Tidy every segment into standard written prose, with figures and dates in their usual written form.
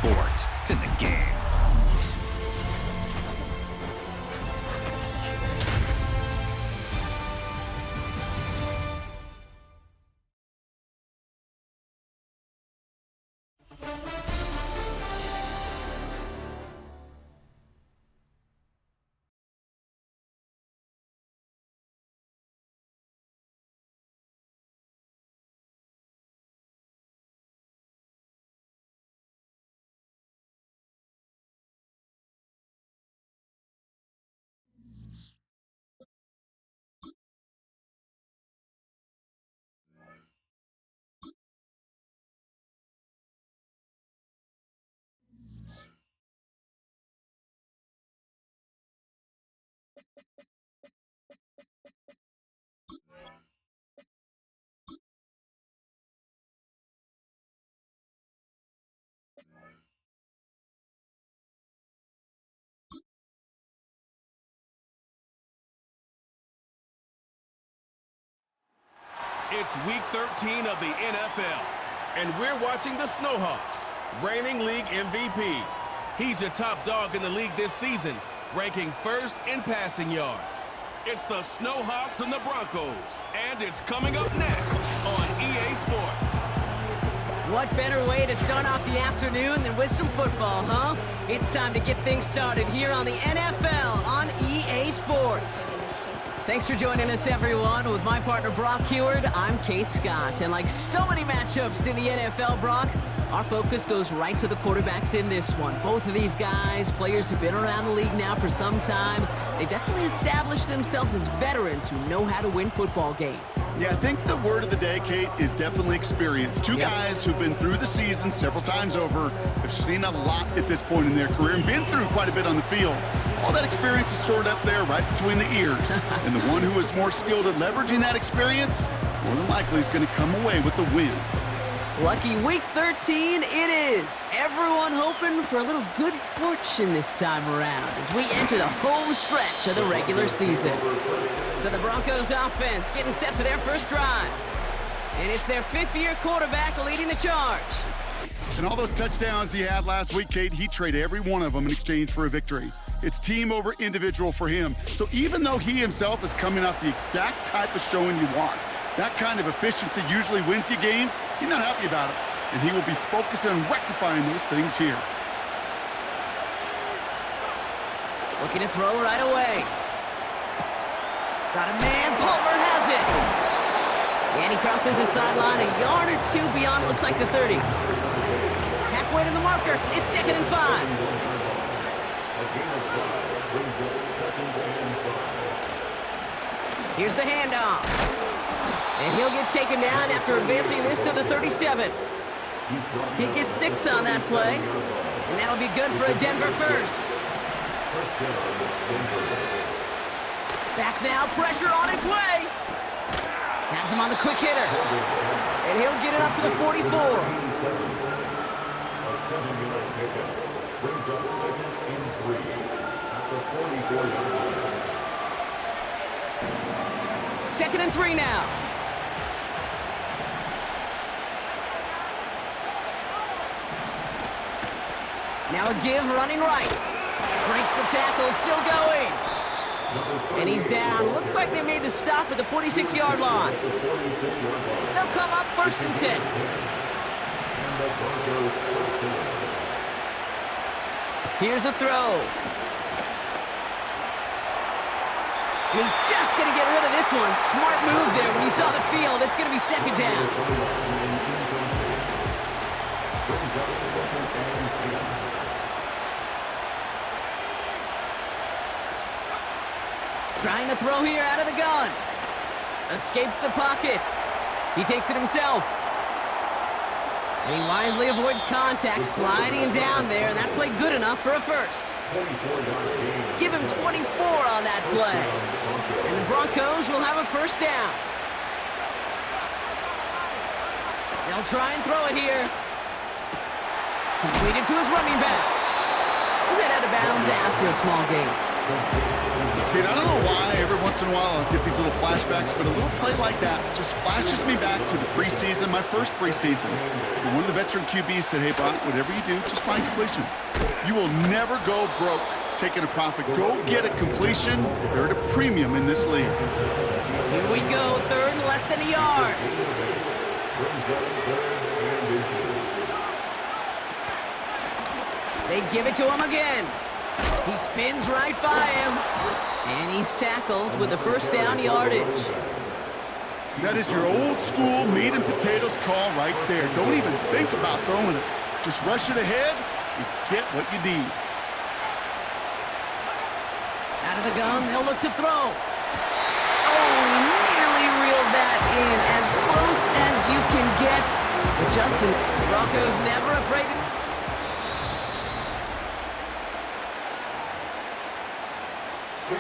Sports. It's in the game. It's Week 13 of the NFL, and we're watching the Snowhawks, reigning league MVP. He's your top dog in the league this season, ranking first in passing yards. It's the Snowhawks and the Broncos, and it's coming up next on EA Sports. What better way to start off the afternoon than with some football, huh? It's time to get things started here on the NFL on EA Sports. Thanks for joining us, everyone. With my partner, Brock Heward, I'm Kate Scott. And like so many matchups in the NFL, Brock, our focus goes right to the quarterbacks in this one. Both of these guys, players who've been around the league now for some time, they've definitely established themselves as veterans who know how to win football games. Yeah, I think the word of the day, Kate, is definitely experience. Two guys who've been through the season several times over, have seen a lot at this point in their career, and been through quite a bit on the field. All that experience is stored up there right between the ears. And the one who is more skilled at leveraging that experience, more than likely is going to come away with the win. Lucky Week 13 it is. Everyone hoping for a little good fortune this time around as we enter the home stretch of the regular season. So the Broncos offense getting set for their first drive. And it's their fifth-year quarterback leading the charge. And all those touchdowns he had last week, Kate, he traded every one of them in exchange for a victory. It's team over individual for him. So even though he himself is coming off the exact type of showing you want, that kind of efficiency usually wins you games, he's not happy about it. And he will be focused on rectifying those things here. Looking to throw right away. Got a man, Palmer has it. And he crosses the sideline a yard or two beyond, looks like the 30. Halfway to the marker, it's 2nd and 5. Here's the handoff. And he'll get taken down after advancing this to the 37. He gets 6 on that play. And that'll be good for a Denver first. Back now, pressure on its way. Has him on the quick hitter. And he'll get it up to the 44. Second and 3 now. Now a give running right. Breaks the tackle, still going. And he's down. Looks like they made the stop at the 46-yard line. They'll come up 1st and 10. Here's a throw. And he's just going to get rid of this one. Smart move there when he saw the field. It's going to be 2nd down. Trying to throw here out of the gun. Escapes the pocket. He takes it himself. And he wisely avoids contact, sliding down there, and that played good enough for a first. Give him 24 on that play. And the Broncos will have a first down. They'll try and throw it here. Completed to his running back. He'll get out of bounds after a small gain. Kid, I don't know why every once in a while I'll get these little flashbacks, but a little play like that just flashes me back to the preseason, my first preseason. And one of the veteran QBs said, hey, Brock, whatever you do, just find completions. You will never go broke taking a profit. Go get a completion. They're at a premium in this league. Here we go, third and less than a yard. They give it to him again. He spins right by him. And he's tackled with the first down yardage. That is your old school meat and potatoes call right there. Don't even think about throwing it. Just rush it ahead and get what you need. Out of the gun, they'll look to throw. Oh, nearly reeled that in. As close as you can get. But Justin, Broncos never afraid to...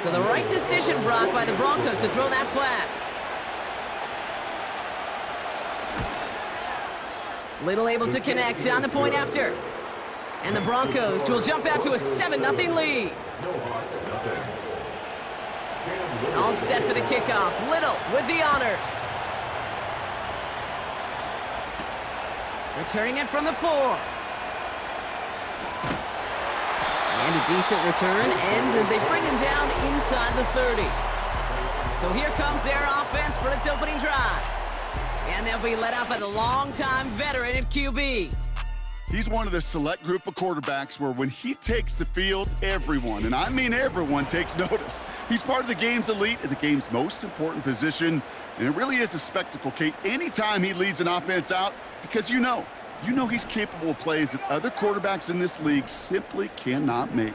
So the right decision, Brock, by the Broncos to throw that flat. Little able to connect on the point after. And the Broncos will jump out to a 7-0 lead. All set for the kickoff. Little with the honors. Returning it from the 4. And a decent return ends as they bring him down inside the 30. So here comes their offense for its opening drive. And they'll be led out by the longtime veteran at QB. He's one of the select group of quarterbacks where when he takes the field, everyone, and I mean everyone, takes notice. He's part of the game's elite and the game's most important position, and it really is a spectacle, Kate, anytime he leads an offense out, because you know he's capable of plays that other quarterbacks in this league simply cannot make.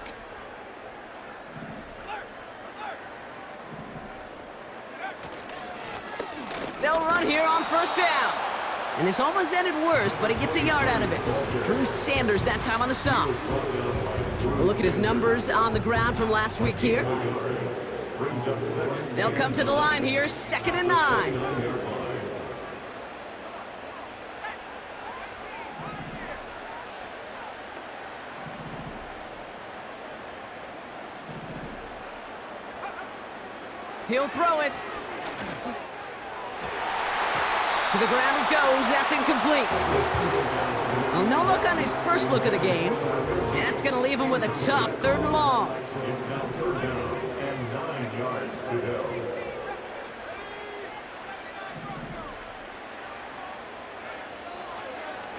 They'll run here on first down. And this almost ended worse, but he gets a yard out of it. Drew Sanders that time on the stop. We'll look at his numbers on the ground from last week here. They'll come to the line here, 2nd and 9. He'll throw it. To the ground it goes. That's incomplete. Well, no look on his first look of the game. And that's going to leave him with a tough 3rd and long.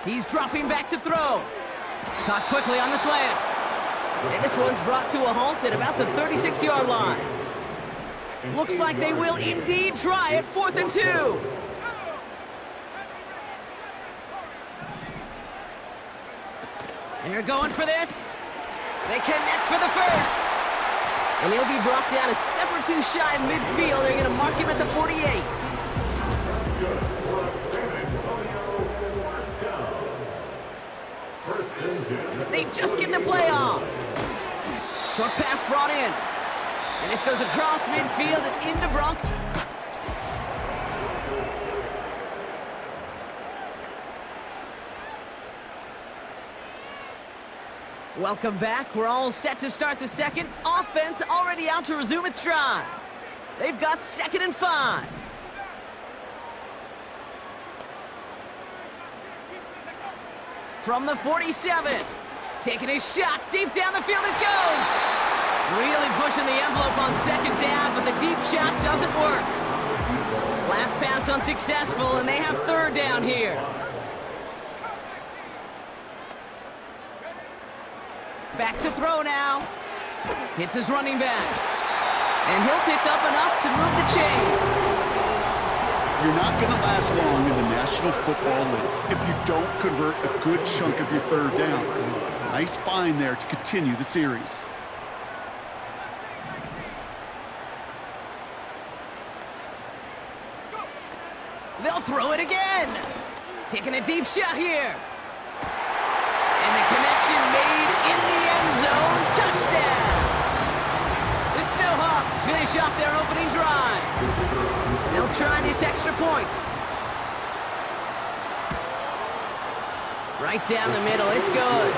He's dropping back to throw. Caught quickly on the slant. And this one's brought to a halt at about the 36-yard line. Looks like they will indeed try it, 4th and 2. They're going for this. They connect for the first. And he'll be brought down a step or two shy of midfield. They're going to mark him at the 48. They just get the play off. Short pass brought in. And this goes across midfield and into Bronx. Welcome back. We're all set to start the second. Offense already out to resume its drive. They've got 2nd and 5. From the 47. Taking a shot deep down the field it goes. Really pushing the envelope on 2nd down, but the deep shot doesn't work. Last pass unsuccessful, and they have 3rd down here. Back to throw now. Hits his running back. And he'll pick up enough to move the chains. You're not going to last long in the National Football League if you don't convert a good chunk of your 3rd downs. Nice find there to continue the series. They'll throw it again. Taking a deep shot here. And the connection made in the end zone. Touchdown. The Snowhawks finish off their opening drive. They'll try this extra point. Right down the middle. It's good.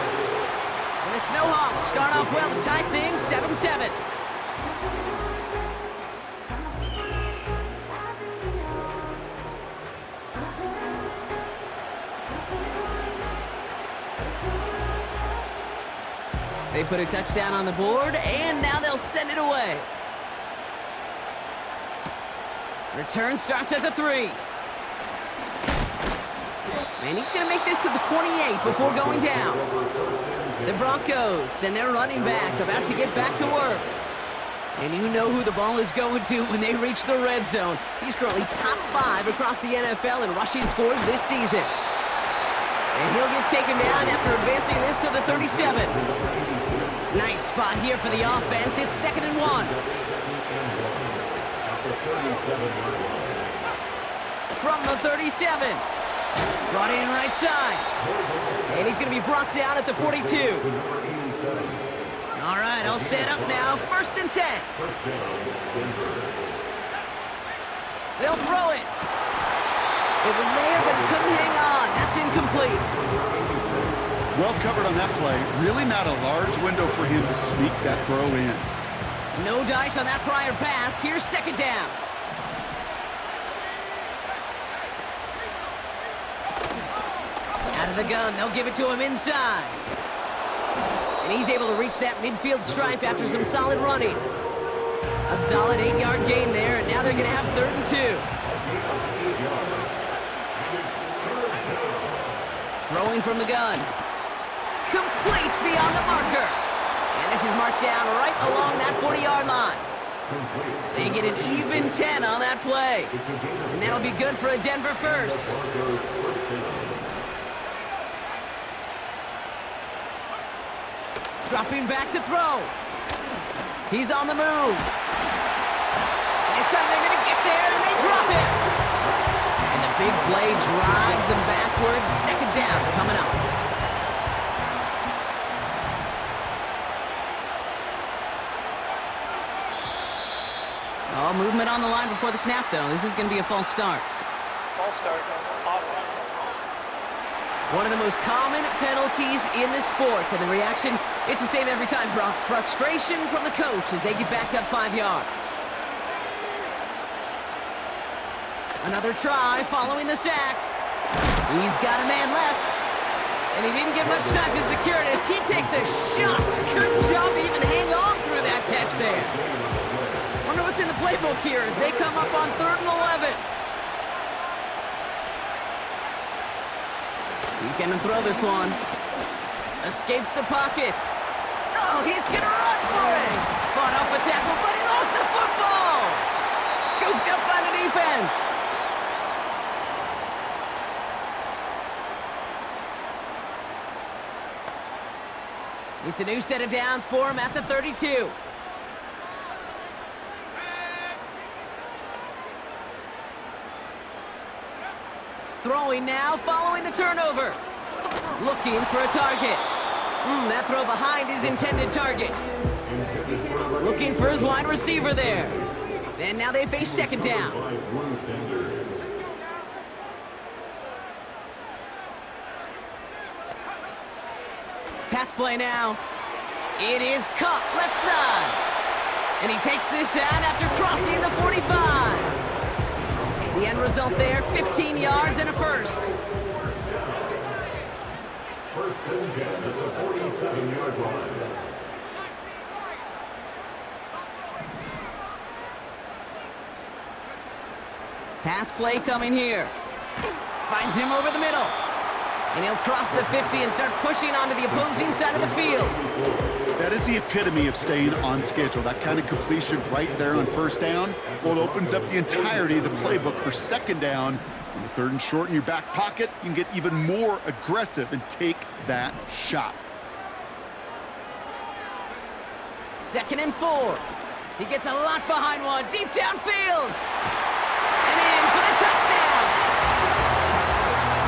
And the Snowhawks start off well to tie things 7-7. They put a touchdown on the board, and now they'll send it away. Return starts at the 3. And he's going to make this to the 28 before going down. The Broncos and their running back about to get back to work. And you know who the ball is going to when they reach the red zone. He's currently top 5 across the NFL in rushing scores this season. And he'll get taken down after advancing this to the 37. Nice spot here for the offense. It's 2nd and 1. From the 37. Brought in right side. And he's going to be brought down at the 42. All right, I'll set up now. 1st and 10. They'll throw it. It was there, but he couldn't hang on. That's incomplete. Well covered on that play. Really not a large window for him to sneak that throw in. No dice on that prior pass. Here's 2nd down. Out of the gun, they'll give it to him inside. And he's able to reach that midfield stripe after some solid running. A solid 8-yard gain there, and now they're going to have 3rd and 2. Throwing from the gun. Complete beyond the marker. And this is marked down right along that 40-yard line. They get an even 10 on that play. And that'll be good for a Denver first. Dropping back to throw. He's on the move. And this time they're going to get there, and they drop it. And the big play drives them backwards. 2nd down coming up. Oh, movement on the line before the snap, though. This is going to be a false start. False start. One of the most common penalties in the sport, and the reaction, it's the same every time, Brock. Frustration from the coach as they get backed up 5 yards. Another try following the sack. He's got a man left, and he didn't get much time to secure it as he takes a shot. Good job to even hang on through that catch there. Wonder what's in the playbook here as they come up on 3rd and 11. He's going to throw this one. Escapes the pocket. Oh, he's going to run for it. Fought off a tackle, but he lost the football. Scooped up by the defense. It's a new set of downs for him at the 32. Throwing now, following the turnover. Looking for a target. That throw behind his intended target. Looking for his wide receiver there. And now they face 2nd down. Pass play now. It is caught left side. And he takes this out after crossing the 45. The end result there, 15 yards and a first. 1st and 10 at the 47-yard line. Pass play coming here. Finds him over the middle. And he'll cross the 50 and start pushing onto the opposing side of the field. That is the epitome of staying on schedule. That kind of completion right there on 1st down. Well, it opens up the entirety of the playbook for 2nd down. On the 3rd and short in your back pocket, you can get even more aggressive and take that shot. 2nd and 4. He gets a lot behind one, deep downfield. And in for the touchdown.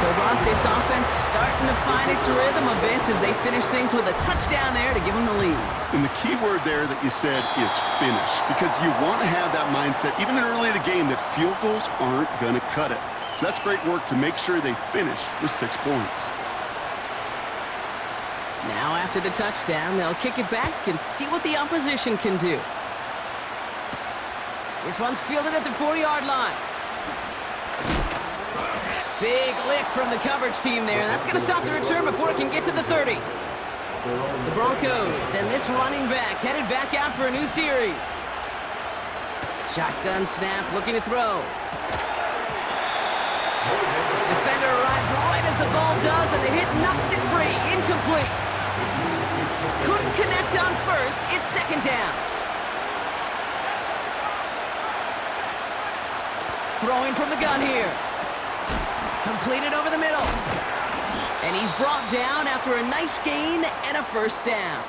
So, Brock, this offense starting to find its rhythm a bit as they finish things with a touchdown there to give them the lead. And the key word there that you said is finish, because you want to have that mindset, even early in the game, that field goals aren't going to cut it. So that's great work to make sure they finish with 6 points. Now, after the touchdown, they'll kick it back and see what the opposition can do. This one's fielded at the 4-yard line. Big lick from the coverage team there. That's going to stop the return before it can get to the 30. The Broncos and this running back headed back out for a new series. Shotgun snap, looking to throw. Defender arrives right as the ball does, and the hit knocks it free. Incomplete. Couldn't connect on first. It's second down. Throwing from the gun here. Completed over the middle. And he's brought down after a nice gain and a first down.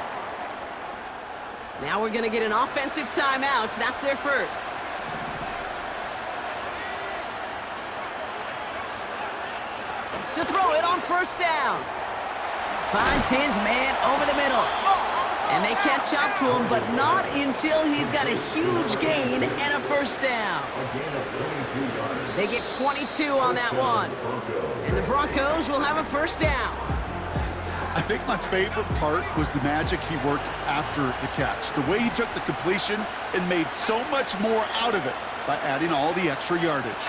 Now we're going to get an offensive timeout. So that's their first. To throw it on first down. Finds his man over the middle. And they catch up to him, but not until he's got a huge gain and a first down. They get 22 on that one. And the Broncos will have a first down. I think my favorite part was the magic he worked after the catch. The way he took the completion and made so much more out of it by adding all the extra yardage.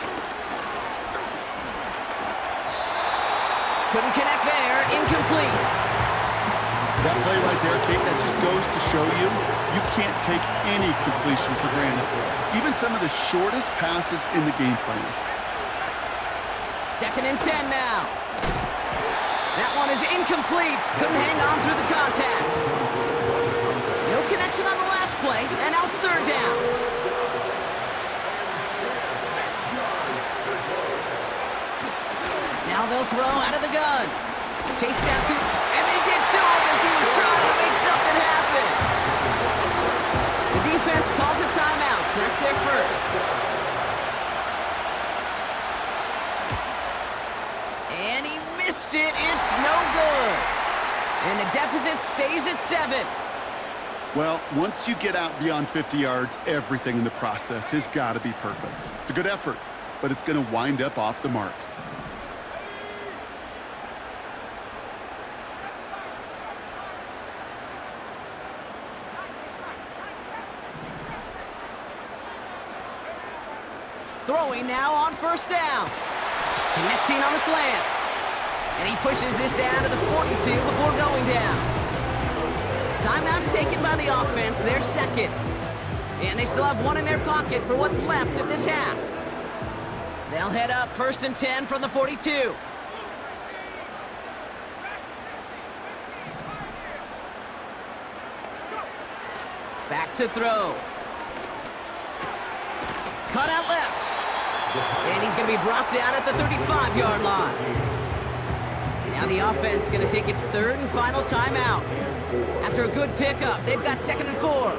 Couldn't connect there. Incomplete. That play right there, Kate, that just goes to show you, you can't take any completion for granted. Even some of the shortest passes in the game plan. 2nd and 10 now. That one is incomplete. Couldn't hang on through the contact. No connection on the last play, and now it's third down. Now they'll throw out of the gun. Chase down to, and they get to him as he was trying to make something happen. The defense calls a timeout, so that's their first. And he missed it. It's no good. And the deficit stays at 7. Well, once you get out beyond 50 yards, everything in the process has got to be perfect. It's a good effort, but it's going to wind up off the mark. Throwing now on first down. Connecting on the slant. And he pushes this down to the 42 before going down. Timeout taken by the offense, their second. And they still have one in their pocket for what's left of this half. They'll head up 1st and 10 from the 42. Back to throw. Cut out left. And he's going to be brought down at the 35-yard line. Now the offense is going to take its third and final timeout. After a good pickup, they've got 2nd and 4.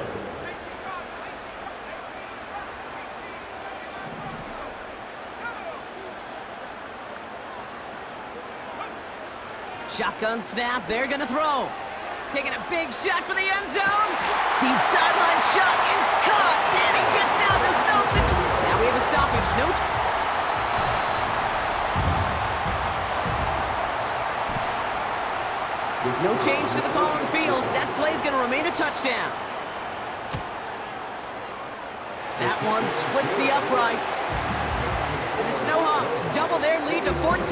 Shotgun snap, they're going to throw. Taking a big shot for the end zone. Deep sideline shot is caught, and he gets out to stop the... Now we have a stoppage. No change to the call on the field. That play's going to remain a touchdown. That one splits the uprights. And the Snowhawks double their lead to 14.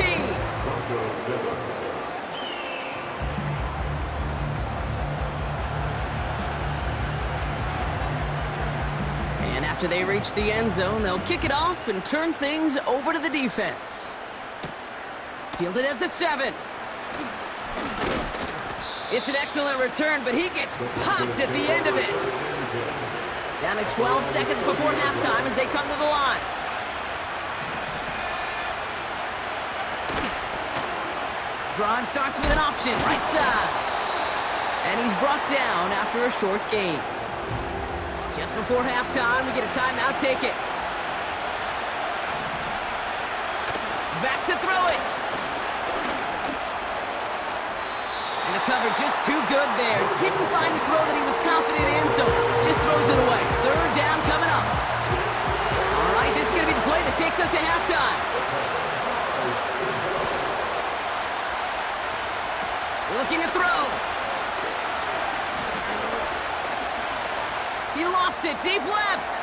After they reach the end zone, they'll kick it off and turn things over to the defense. Fielded at the 7. It's an excellent return, but he gets popped at the end of it. Down to 12 seconds before halftime as they come to the line. Drive starts with an option, right side. And he's brought down after a short gain. Just before halftime, we get a timeout, take it. Back to throw it. And the cover just too good there. Didn't find the throw that he was confident in, so just throws it away. Third down coming up. All right, this is going to be the play that takes us to halftime. Looking to throw. He lofts it deep left.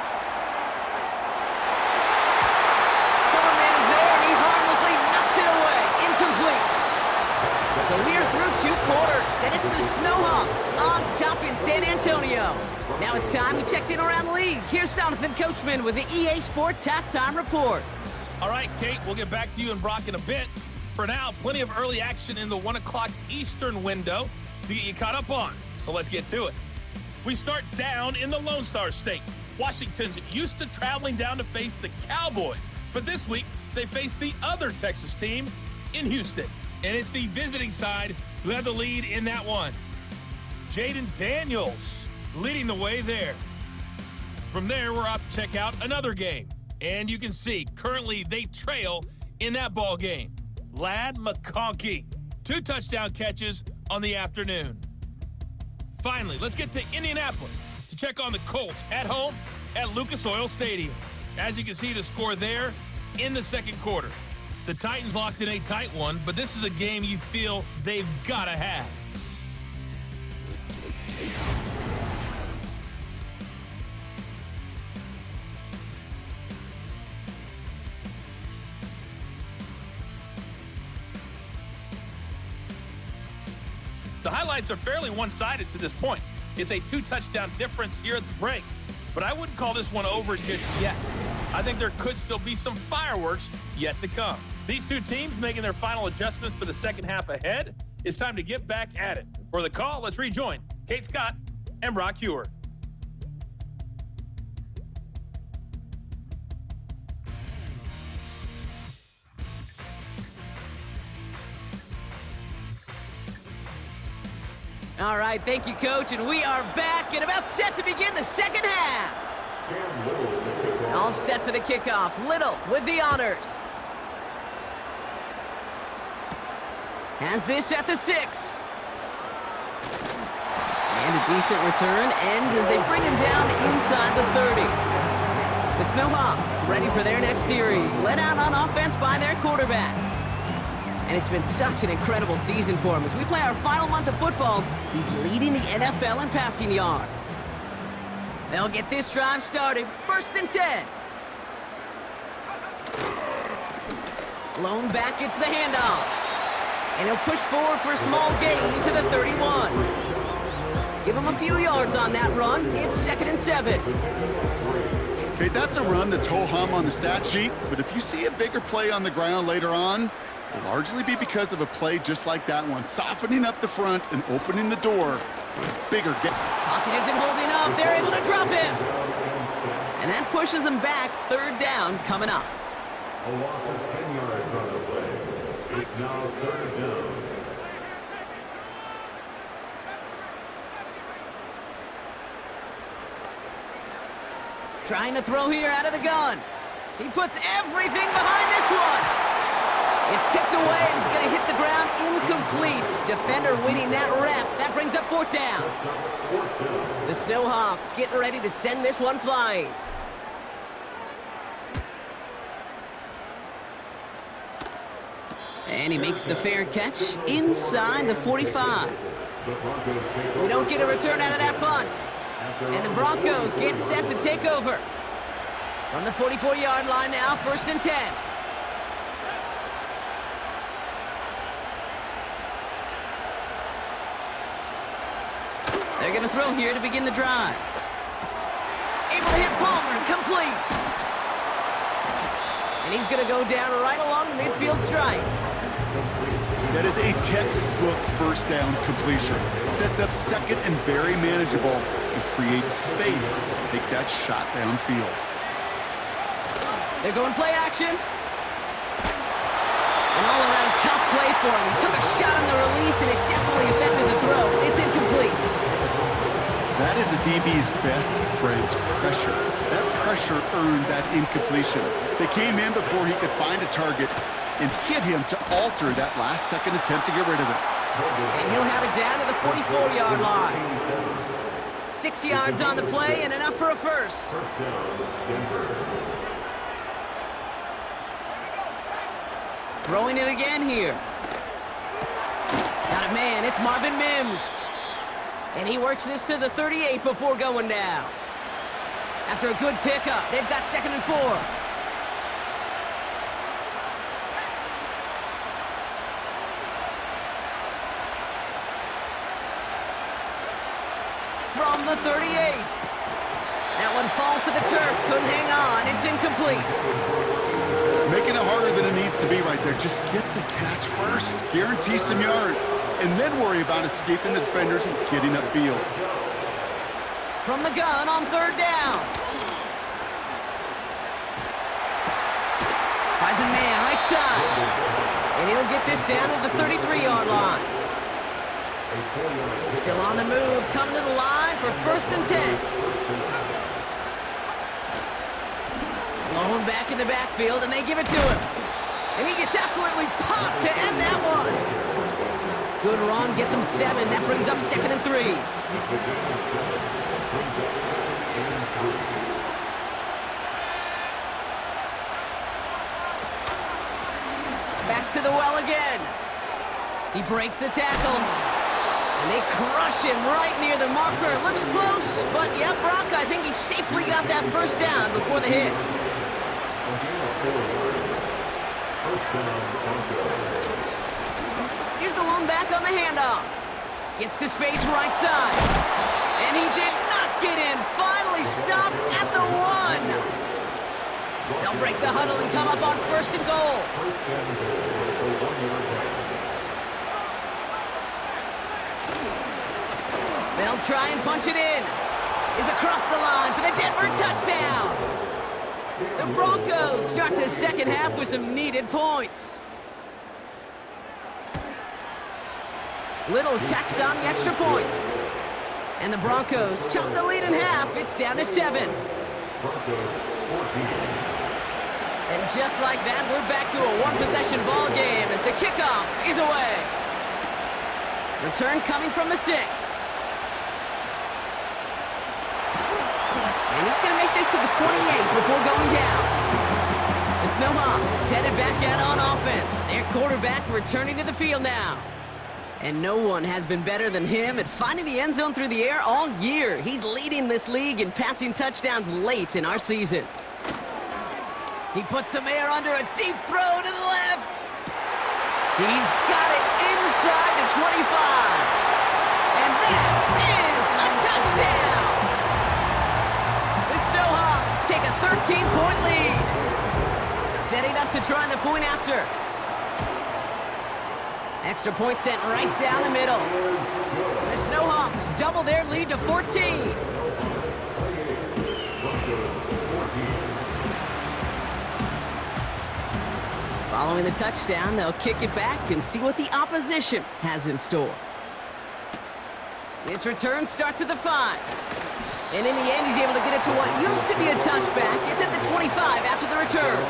Cover man is there, and he harmlessly knocks it away. Incomplete. So we are through 2 quarters, and it's the Snowhawks Antonio. Now it's time we checked in around the league. Here's Jonathan Coachman with the EA Sports Halftime Report. All right, Kate, we'll get back to you and Brock in a bit. For now, plenty of early action in the 1 o'clock Eastern window to get you caught up on. So let's get to it. We start down in the Lone Star State. Washington's used to traveling down to face the Cowboys, but this week they face the other Texas team in Houston. And it's the visiting side who have the lead in that one. Jaden Daniels leading the way there. From there, we're off to check out another game. And you can see, currently they trail in that ball game. Ladd McConkey, 2 touchdown catches on the afternoon. Finally, let's get to Indianapolis to check on the Colts at home at Lucas Oil Stadium. As you can see, the score there in the second quarter. The Titans locked in a tight one, but this is a game you feel they've got to have. The highlights are fairly one-sided to this point. It's a 2-touchdown difference here at the break, but I wouldn't call this one over just yet. I think there could still be some fireworks yet to come. These two teams making their final adjustments for the second half ahead. It's time to get back at it. For the call, let's rejoin Kate Scott and Brock Hewer. All right, thank you, Coach, and we are back and about set to begin the second half. All set for the kickoff. Little with the honors. Has this at the 6. And a decent return ends as they bring him down inside the 30. The Snowhawks ready for their next series, led out on offense by their quarterback. And it's been such an incredible season for him. As we play our final month of football, he's leading the NFL in passing yards. They'll get this drive started. 1st and 10. Lone back gets the handoff. And he'll push forward for a small gain to the 31. Give him a few yards on that run. It's 2nd and 7. Okay, that's a run that's ho-hum on the stat sheet, but if you see a bigger play on the ground later on, it'll largely be because of a play just like that one, softening up the front and opening the door for a bigger game. Pocket isn't holding up. They're able to drop him. And that pushes them back. 3rd down coming up. A loss of 10 yards on the play. It's now 3rd down. Trying to throw here out of the gun. He puts everything behind this one. It's tipped away and it's going to hit the ground incomplete. Defender winning that rep. That brings up 4th down. The Snowhawks getting ready to send this one flying. And he makes the fair catch inside the 45. We don't get a return out of that punt. And the Broncos get set to take over. From the 44-yard line now, 1st and 10. They're going to throw here to begin the drive. Able to hit Palmer, complete. And he's going to go down right along the midfield stripe. That is a textbook 1st down completion. Sets up 2nd and very manageable and creates space to take that shot downfield. They're going play action. An all-around tough play for him. He took a shot on the release, and it definitely affected the throw. It's incomplete. That is a DB's best friend, pressure. That pressure earned that incompletion. They came in before he could find a target and hit him to alter that last-second attempt to get rid of it. And he'll have it down to the 44-yard line. 6 yards on the play and enough for a first. Throwing it again here. Got a man, it's Marvin Mims. And he works this to the 38 before going down. After a good pickup, they've got 2nd and 4. from the 38. That one falls to the turf. Couldn't hang on. It's incomplete. Making it harder than it needs to be right there. Just get the catch first. Guarantee some yards. And then worry about escaping the defenders and getting upfield. From the gun on third down. Finds a man right side. And he'll get this down to the 33-yard line. Still on the move, coming to the line for 1st and 10. Blown back in the backfield, and they give it to him. And he gets absolutely popped to end that one. Good run, gets him 7. That brings up 2nd and 3. Back to the well again. He breaks the tackle. And they crush him right near the marker. Looks close, but yeah, Brock, I think he safely got that 1st down before the hit. Here's the lone back on the handoff. Gets to space right side. And he did not get in. Finally stopped at the 1. They'll break the huddle and come up on 1st and goal. They'll try and punch it in. Is across the line for the Denver touchdown. The Broncos start the second half with some needed points. Little tacks on the extra point. And the Broncos chop the lead in half. It's down to 7. And just like that, we're back to a one-possession ball game as the kickoff is away. Return coming from the 6. And he's going to make this to the 28 before going down. The Snowhawks headed back out on offense. Their quarterback returning to the field now. And no one has been better than him at finding the end zone through the air all year. He's leading this league in passing touchdowns late in our season. He puts some air under a deep throw to the left. He's got it inside the 25. And that is a touchdown. The Snowhawks take a 13-point lead. Setting up to try the point after. Extra point sent right down the middle. The Snowhawks double their lead to 14. Following the touchdown, they'll kick it back and see what the opposition has in store. This return starts at the 5. And in the end, he's able to get it to what used to be a touchback. It's at the 25 after the return.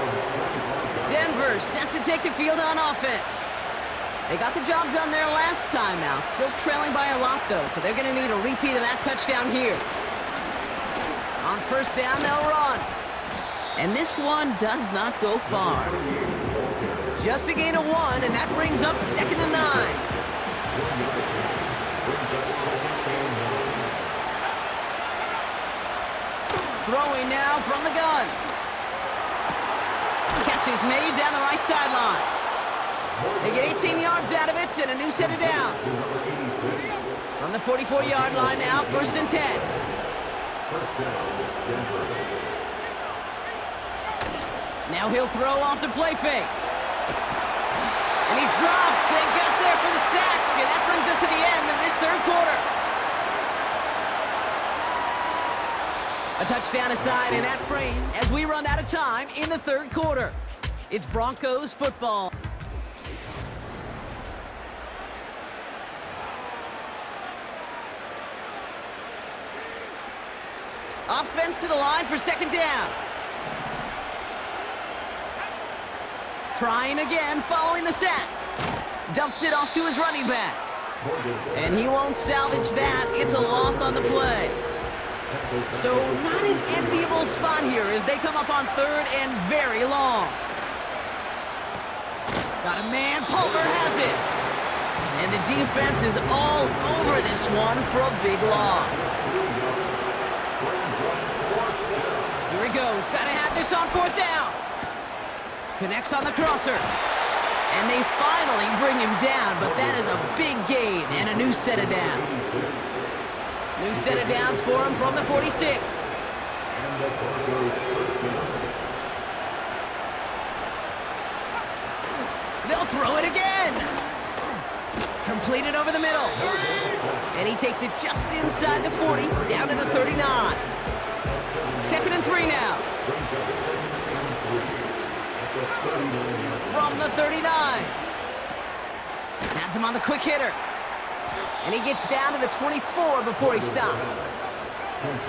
Denver set to take the field on offense. They got the job done there last time out. Still trailing by a lot, though, so they're going to need a repeat of that touchdown here. On 1st down, they'll run. And this one does not go far. Just a gain of 1, and that brings up 2nd and 9. Throwing now from the gun. Catch is made down the right sideline. They get 18 yards out of it and a new set of downs. From the 44-yard line now, 1st and 10. Now he'll throw off the play fake. And he's dropped. They got there for the sack. And that brings us to the end of this 3rd quarter. A touchdown aside in that frame as we run out of time in the 3rd quarter. It's Broncos football. Offense to the line for 2nd down. Trying again following the sack. Dumps it off to his running back. And he won't salvage that. It's a loss on the play. So not an enviable spot here as they come up on 3rd and very long. Got a man. Palmer has it. And the defense is all over this one for a big loss. Here he goes. Got to have this on 4th down. Connects on the crosser. And they finally bring him down, but that is a big gain and a new set of downs. New set of downs for him from the 46. And the Broncos first down. They'll throw it again. Completed over the middle. And he takes it just inside the 40, down to the 39. 2nd and 3 now. From the 39. Has him on the quick hitter. And he gets down to the 24 before he stopped.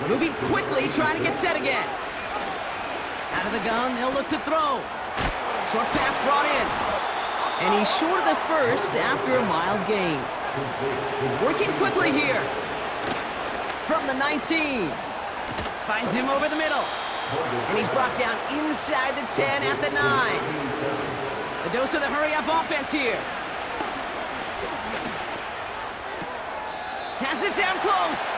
Moving quickly, trying to get set again. Out of the gun, they'll look to throw. Short pass brought in. And he's short of the first after a mild gain. Working quickly here. From the 19. Finds him over the middle. And he's brought down inside the 10 at the 9. A dose of the hurry-up offense here. Has it down close.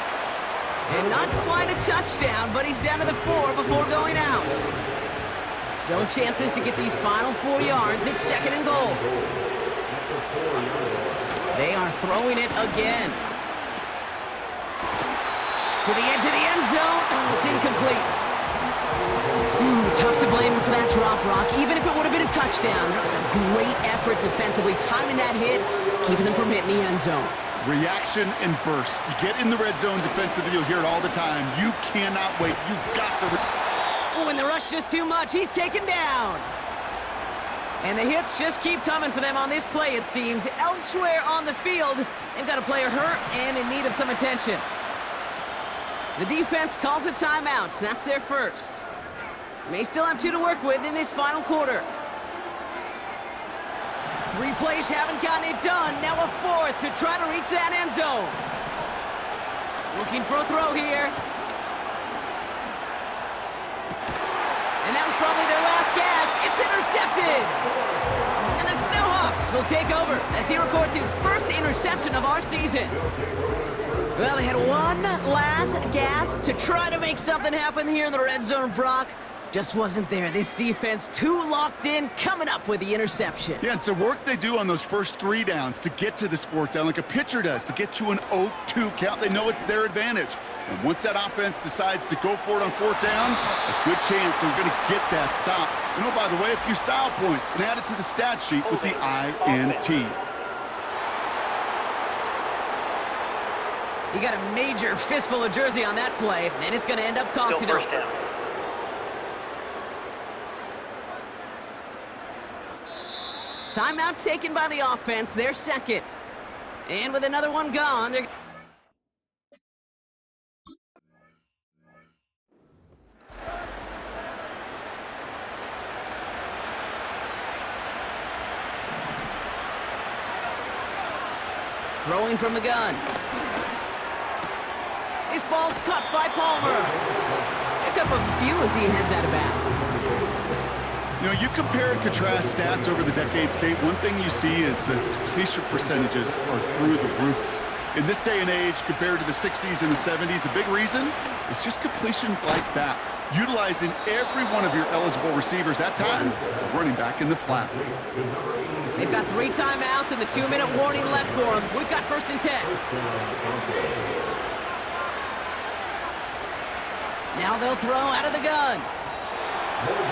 And not quite a touchdown, but he's down to the 4 before going out. Still chances to get these final 4 yards. It's 2nd and goal. They are throwing it again. To the edge of the end zone. Oh, it's incomplete. Tough to blame him for that drop, Rock. Even if it would have been a touchdown, that was a great effort defensively, timing that hit, keeping them from hitting the end zone. Reaction and burst. You get in the red zone defensively, you'll hear it all the time. You cannot wait. You've got to... When the rush is too much, he's taken down. And the hits just keep coming for them on this play, it seems. Elsewhere on the field, they've got a player hurt and in need of some attention. The defense calls a timeout. That's their first. May still have 2 to work with in this final quarter. 3 plays haven't gotten it done. Now a 4th to try to reach that end zone. Looking for a throw here. And that was probably their last gasp. It's intercepted. And the Snowhawks will take over as he records his first interception of our season. Well, they had one last gasp to try to make something happen here in the red zone, Brock. Just wasn't there. This defense too locked in, coming up with the interception. Yeah, it's the work they do on those first 3 downs to get to this 4th down, like a pitcher does, to get to an 0-2 count. They know it's their advantage. And once that offense decides to go for it on 4th down, a good chance they're going to get that stop. And oh, by the way, a few style points and add it to the stat sheet with the INT. You got a major fistful of jersey on that play, and it's going to end up costing them. Timeout taken by the offense, their second. And with another one gone, they're... Throwing from the gun. This ball's cut by Palmer. Pick up a few as he heads out of bounds. You know, you compare and contrast stats over the decades, Kate. One thing you see is the completion percentages are through the roof. In this day and age, compared to the 60s and the 70s, a big reason is just completions like that. Utilizing every one of your eligible receivers that time, running back in the flat. They've got 3 timeouts and the 2-minute warning left for them. We've got 1st and 10. Now they'll throw out of the gun.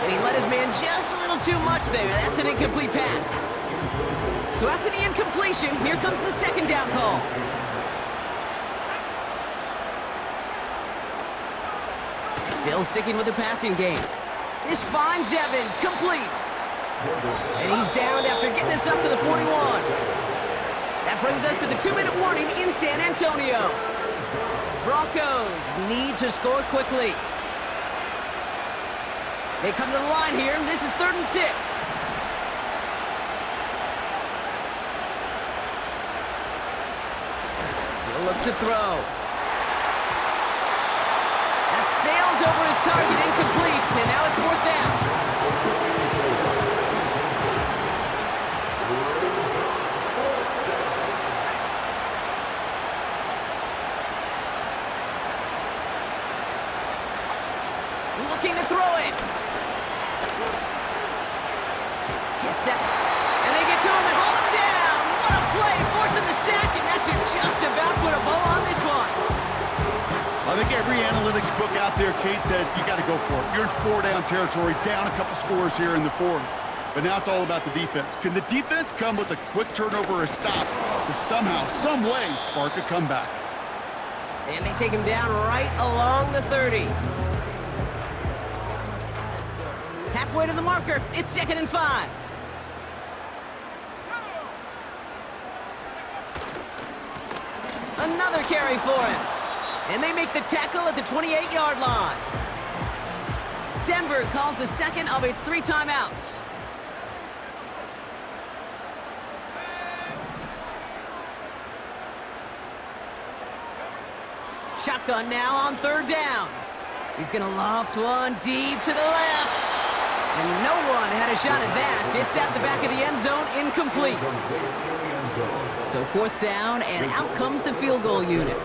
And he let his man just a little too much there. That's an incomplete pass. So after the incompletion, here comes the 2nd down call. Still sticking with the passing game. This finds Evans, complete. And he's down after getting this up to the 41. That brings us to the 2-minute warning in San Antonio. Broncos need to score quickly. They come to the line here. This is 3rd and 6. He'll look to throw. That sails over his target, incomplete, and now it's 4th down. Looking to throw it. Gets it. And they get to him and haul him down. What a play, forcing the sack, and that should just about put a bow on this one. I think every analytics book out there, Kate, said you got to go for it. You're in 4-down territory, down a couple scores here in the fourth. But now it's all about the defense. Can the defense come with a quick turnover or a stop to somehow, some way, spark a comeback? And they take him down right along the 30. Halfway to the marker. It's 2nd and 5. Another carry for him. And they make the tackle at the 28-yard line. Denver calls the second of its 3 timeouts. Shotgun now on 3rd down. He's going to loft one deep to the left. And no one had a shot at that. It's at the back of the end zone, incomplete. So 4th down, and out comes the field goal unit.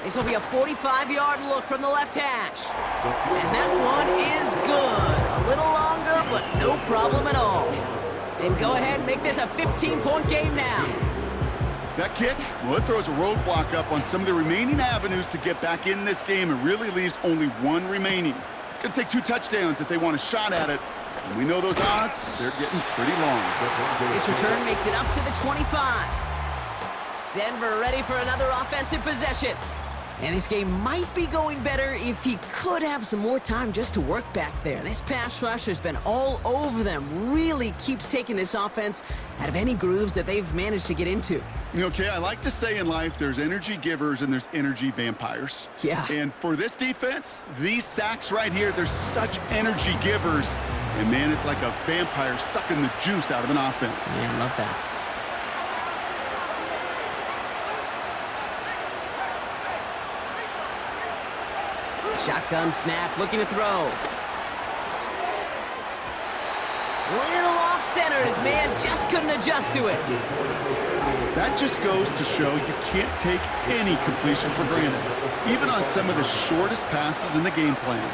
This will be a 45-yard look from the left hash. And that one is good. A little longer, but no problem at all. And go ahead and make this a 15-point game now. That kick, well, it throws a roadblock up on some of the remaining avenues to get back in this game and really leaves only 1 remaining. It's going to take 2 touchdowns if they want a shot at it. And we know those odds, they're getting pretty long. This return makes it up to the 25. Denver ready for another offensive possession. And this game might be going better if he could have some more time just to work back there. This pass rush has been all over them. Really keeps taking this offense out of any grooves that they've managed to get into. Okay, I like to say in life there's energy givers and there's energy vampires. Yeah. And for this defense, these sacks right here, they're such energy givers. And man, it's like a vampire sucking the juice out of an offense. Yeah, I love that. Shotgun snap, looking to throw. Little off center, his man just couldn't adjust to it. That just goes to show you can't take any completion for granted, even on some of the shortest passes in the game plan.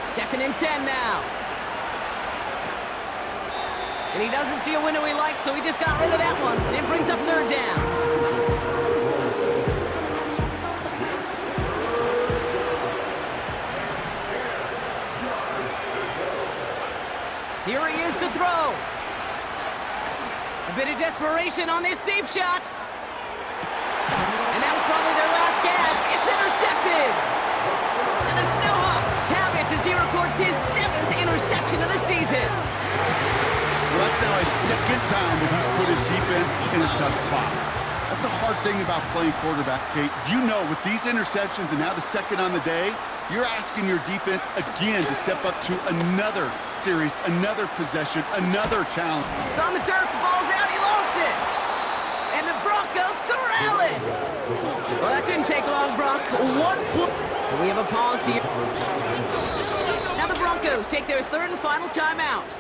2nd and 10 now. And he doesn't see a window he likes, so he just got rid of that one. And brings up 3rd down. Here he is to throw. A bit of desperation on this deep shot. And that was probably their last gasp. It's intercepted. And the Snowhawks have it as he records his 7th interception of the season. Well, that's now his 2nd time that he's put his defense in a tough spot. That's a hard thing about playing quarterback, Kate. You know, with these interceptions and now the 2nd on the day, you're asking your defense again to step up to another series, another possession, another challenge. It's on the turf, the ball's out, he lost it. And the Broncos corral it. Well, that didn't take long, Brock. 1 point. So we have a pause here. Now the Broncos take their 3rd and final timeout.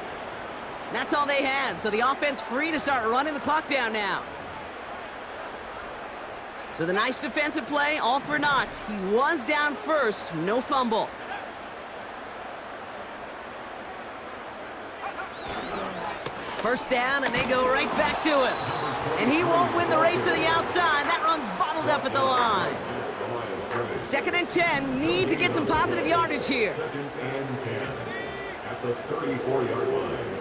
That's all they had, so the offense free to start running the clock down now. So the nice defensive play, all for naught. He was down first, no fumble. First down, and they go right back to him. And he won't win the race to the outside. That run's bottled up at the line. 2nd and 10, need to get some positive yardage here. 2nd and 10 at the 34-yard line.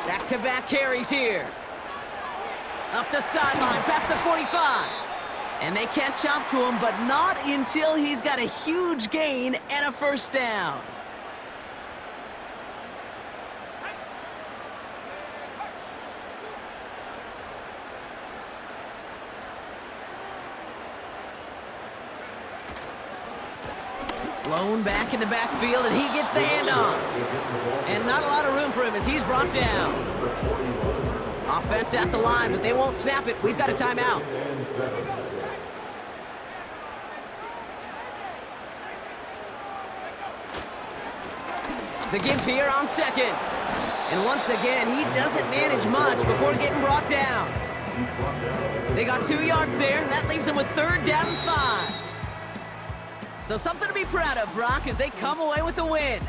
Back-to-back carries here. Up the sideline, past the 45. And they catch up to him, but not until he's got a huge gain and a 1st down. Blown back in the backfield, and he gets the handoff. And not a lot of room for him as he's brought down. Offense at the line, but they won't snap it. We've got a timeout. The give here on 2nd. And once again, he doesn't manage much before getting brought down. They got 2 yards there, and that leaves them with 3rd down and 5. So something to be proud of, Brock, as they come away with a win.